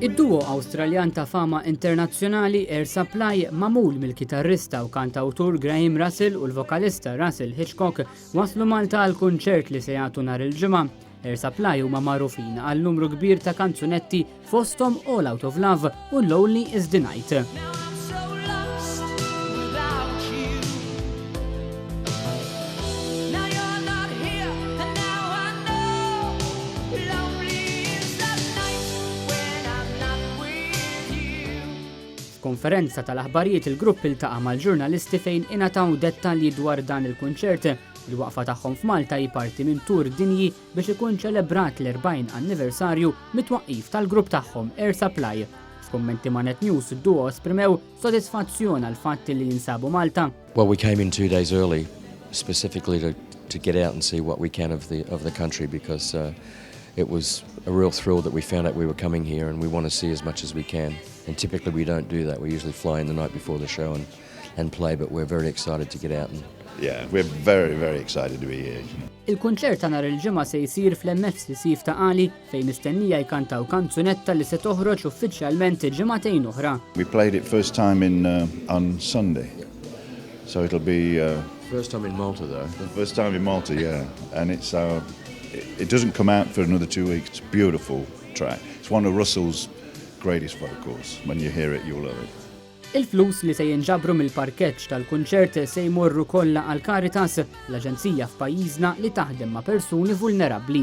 Id-duo Awstraljan ta' fama internazzjonali Air Supply magħmul mill-kitarrista u kantawtur Graham Russell u l-vokalista Russell Hitchcock waslu Malta għal kunċert li se jagħtu nhar il-ġimgħa. Air Supply huma magħrufin għal numru kbir ta' kanzunetti fosthom All Out of Love u Lonely is the Night. Konferenza tal-aħbarijiet il-grupp iltaqa' mal-ġurnalisti fejn ingħataw dettalji dwar dan il-kunċert. Il-waqfa tagħhom f'Malta hi parti minn tur dinji biex ikun ċelebrat l-40 anniversarju mit-twaqqif tal-grupp tagħhom Air Supply. F'kummenti ma' Net News id-duo esprimew sodisfazzjon għal fatt li jinsabu Malta. Well, we came in 2 days early, specifically to get out and see what we can of the country, because it was a real thrill that we found out we were coming here, and we want to see as much as we can. And typically we don't do that. We usually fly in the night before the show and play, but we're very excited to get out. Yeah, we're very, very excited to be here. Il-kunċert ta' nhar il-ġimgħa se jsir fl-MFCC ta' Qali fejn mistennija jkantaw kanzunetta li se toħroġ uffiċjalment ġimagħtejn oħra. We played it first time on Sunday, so it'll be First time in Malta, though. the first time in Malta, yeah. And it doesn't come out for another 2 weeks. It's a beautiful track. It's one of Russell's greatest vocals. When you hear it, you'll love it. Il-flus li se jinġabru mill-parkeġġ tal-kunċert se jmorru kollha għal Caritas, l-aġenzija f'pajjiżna li taħdem ma' persuni vulnerabbli.